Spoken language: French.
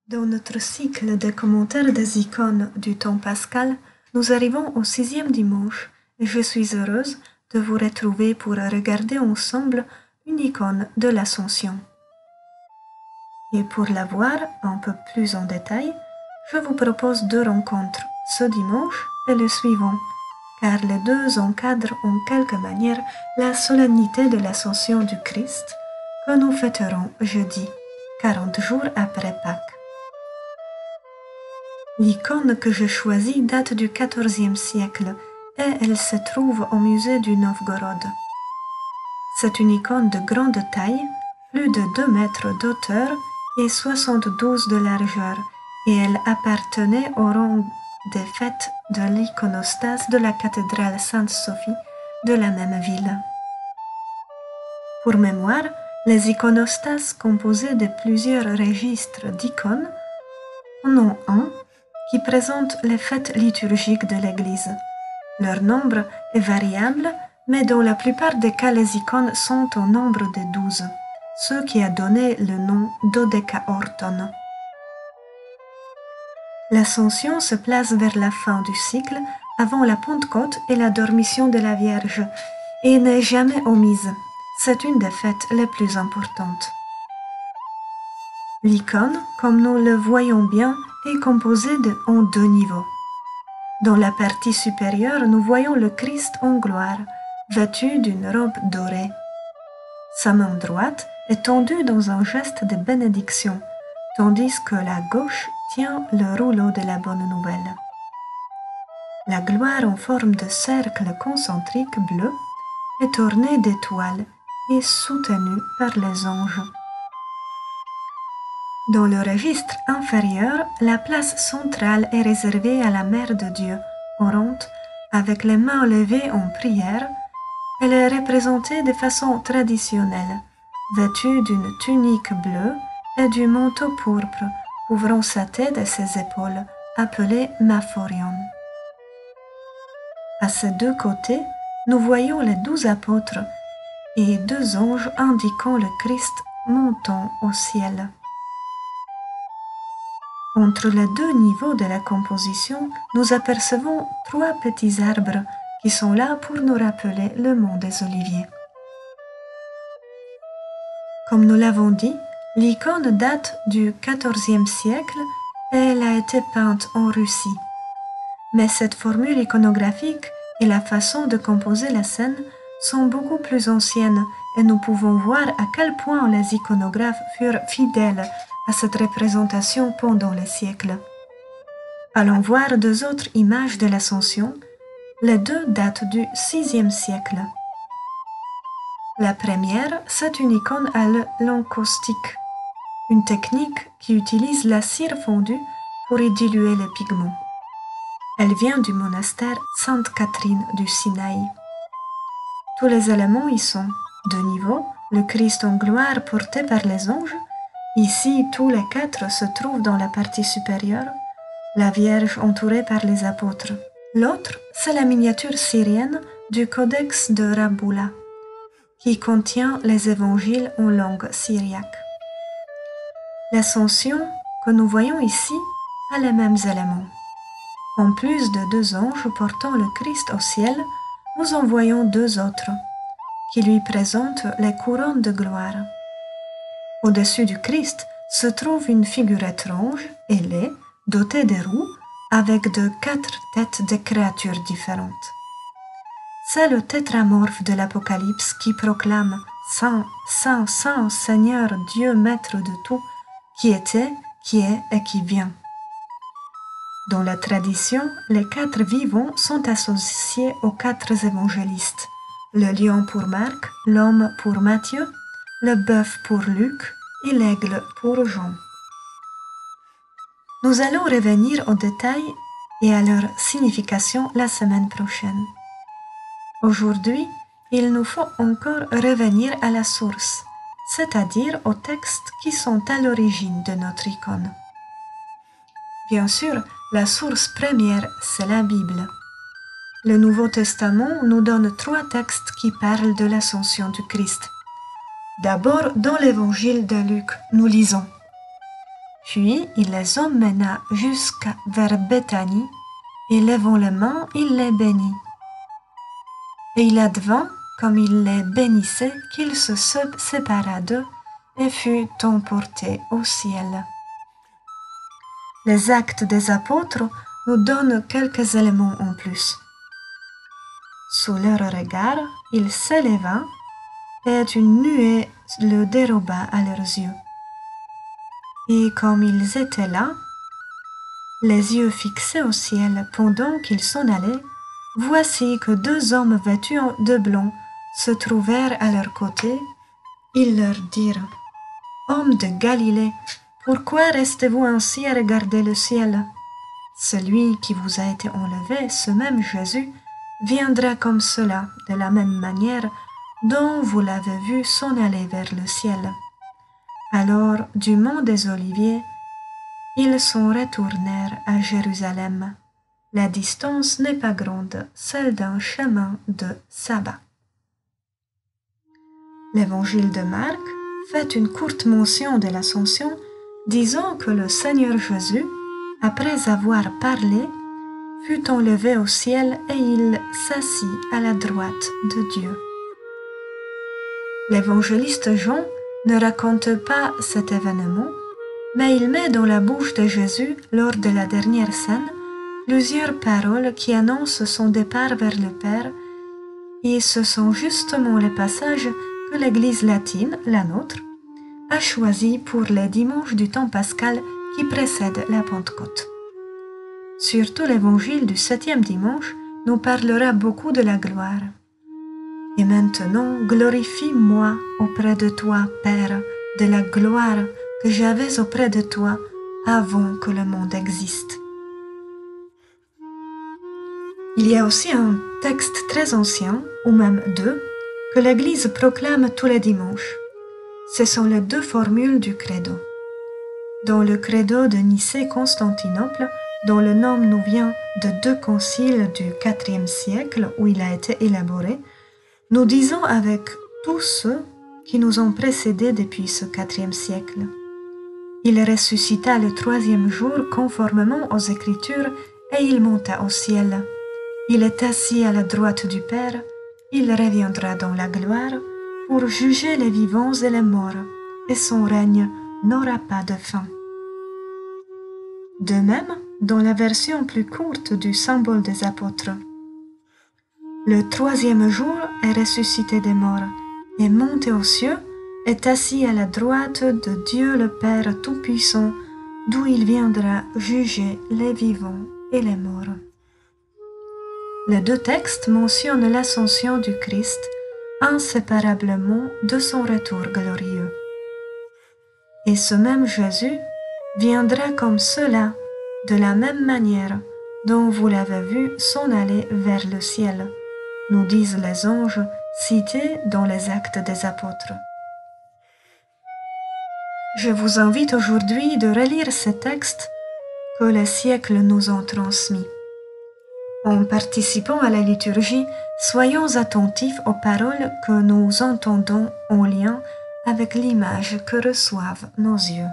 Dans notre cycle de commentaires des icônes du temps pascal, nous arrivons au 6e dimanche et je suis heureuse de vous retrouver pour regarder ensemble une icône de l'Ascension. Et pour la voir un peu plus en détail, je vous propose deux rencontres, ce dimanche et le suivant, car les deux encadrent en quelque manière la solennité de l'Ascension du Christ que nous fêterons jeudi, 40 jours après Pâques. L'icône que je choisis date du XIVe siècle et elle se trouve au musée du Novgorod. C'est une icône de grande taille, plus de 2 mètres d'auteur et 72 de largeur, et elle appartenait au rang des fêtes de l'iconostase de la cathédrale Sainte-Sophie de la même ville. Pour mémoire, les iconostases composées de plusieurs registres d'icônes en ont un qui présente les fêtes liturgiques de l'Église. Leur nombre est variable, mais dans la plupart des cas les icônes sont au nombre de 12, ce qui a donné le nom d'Odecaorton. L'Ascension se place vers la fin du cycle, avant la Pentecôte et la Dormition de la Vierge, et n'est jamais omise. C'est une des fêtes les plus importantes. L'icône, comme nous le voyons bien, est composée en 2 niveaux. Dans la partie supérieure, nous voyons le Christ en gloire, vêtu d'une robe dorée. Sa main droite est tendue dans un geste de bénédiction, tandis que la gauche tient le rouleau de la bonne nouvelle. La gloire en forme de cercle concentrique bleu est ornée d'étoiles et soutenue par les anges. Dans le registre inférieur, la place centrale est réservée à la Mère de Dieu, orante, avec les mains levées en prière. Elle est représentée de façon traditionnelle, vêtue d'une tunique bleue et du manteau pourpre couvrant sa tête et ses épaules, appelé maphorion. À ses 2 côtés, nous voyons les 12 apôtres et 2 anges indiquant le Christ montant au ciel. Entre les 2 niveaux de la composition, nous apercevons 3 petits arbres qui sont là pour nous rappeler le mont des Oliviers. Comme nous l'avons dit, l'icône date du XIVe siècle et elle a été peinte en Russie. Mais cette formule iconographique et la façon de composer la scène sont beaucoup plus anciennes et nous pouvons voir à quel point les iconographes furent fidèles à cette représentation pendant les siècles. Allons voir 2 autres images de l'Ascension. Les 2 datent du VIe siècle. La première, c'est une icône à l'encaustique, une technique qui utilise la cire fondue pour y diluer les pigments. Elle vient du monastère Sainte Catherine du Sinaï. Tous les éléments y sont 2 niveaux, le Christ en gloire porté par les anges. Ici, tous les 4 se trouvent dans la partie supérieure, la Vierge entourée par les apôtres. L'autre, c'est la miniature syrienne du Codex de Rabbula, qui contient les évangiles en langue syriaque. L'Ascension que nous voyons ici a les mêmes éléments. En plus de 2 anges portant le Christ au ciel, nous en voyons 2 autres, qui lui présentent les couronnes de gloire. Au-dessus du Christ se trouve une figure étrange, ailée, dotée de roues, avec de 4 têtes de créatures différentes. C'est le tétramorphe de l'Apocalypse qui proclame « Saint, Saint, Saint, Seigneur, Dieu, Maître de tout, qui était, qui est et qui vient ». Dans la tradition, les 4 vivants sont associés aux 4 évangélistes, le lion pour Marc, l'homme pour Matthieu, le bœuf pour Luc et l'aigle pour Jean. Nous allons revenir aux détails et à leur signification la semaine prochaine. Aujourd'hui, il nous faut encore revenir à la source, c'est-à-dire aux textes qui sont à l'origine de notre icône. Bien sûr, la source première, c'est la Bible. Le Nouveau Testament nous donne 3 textes qui parlent de l'ascension du Christ. D'abord, dans l'évangile de Luc, nous lisons Puis il les emmena jusqu'à vers Béthanie, et levant les mains, il les bénit. Et il advint, comme il les bénissait, qu'il se sépara d'eux et fut emporté au ciel. Les Actes des Apôtres nous donnent quelques éléments en plus. Sous leur regard, il s'éleva, et une nuée le déroba à leurs yeux. Et comme ils étaient là, les yeux fixés au ciel pendant qu'ils s'en allaient, voici que deux hommes vêtus de blanc se trouvèrent à leur côté. Ils leur dirent: « Hommes de Galilée, pourquoi restez-vous ainsi à regarder le ciel? Celui qui vous a été enlevé, ce même Jésus, viendra comme cela, de la même manière dont vous l'avez vu s'en aller vers le ciel. » Alors, du mont des Oliviers, ils s'en retournèrent à Jérusalem. La distance n'est pas grande, celle d'un chemin de sabbat. L'Évangile de Marc fait une courte mention de l'Ascension, disant que le Seigneur Jésus, après avoir parlé, fut enlevé au ciel et il s'assit à la droite de Dieu. L'évangéliste Jean ne raconte pas cet événement, mais il met dans la bouche de Jésus, lors de la dernière scène, plusieurs paroles qui annoncent son départ vers le Père, et ce sont justement les passages que l'Église latine, la nôtre, a choisis pour les dimanches du temps pascal qui précèdent la Pentecôte. Surtout l'Évangile du 7e dimanche nous parlera beaucoup de la gloire. Et maintenant, glorifie-moi auprès de toi, Père, de la gloire que j'avais auprès de toi avant que le monde existe. Il y a aussi un texte très ancien, ou même deux, que l'Église proclame tous les dimanches. Ce sont les deux formules du credo. Dans le credo de Nicée-Constantinople, dont le nom nous vient de deux conciles du IVe siècle où il a été élaboré, nous disons avec tous ceux qui nous ont précédés depuis ce IVe siècle. Il ressuscita le 3e jour conformément aux Écritures et il monta au ciel. Il est assis à la droite du Père, il reviendra dans la gloire pour juger les vivants et les morts, et son règne n'aura pas de fin. De même, dans la version plus courte du symbole des apôtres, le 3e jour est ressuscité des morts, et monté aux cieux, est assis à la droite de Dieu le Père Tout-Puissant, d'où il viendra juger les vivants et les morts. Les deux textes mentionnent l'ascension du Christ inséparablement de son retour glorieux. Et ce même Jésus viendra comme cela, de la même manière dont vous l'avez vu s'en aller vers le ciel, nous disent les anges cités dans les Actes des Apôtres. Je vous invite aujourd'hui de relire ces textes que les siècles nous ont transmis. En participant à la liturgie, soyons attentifs aux paroles que nous entendons en lien avec l'image que reçoivent nos yeux.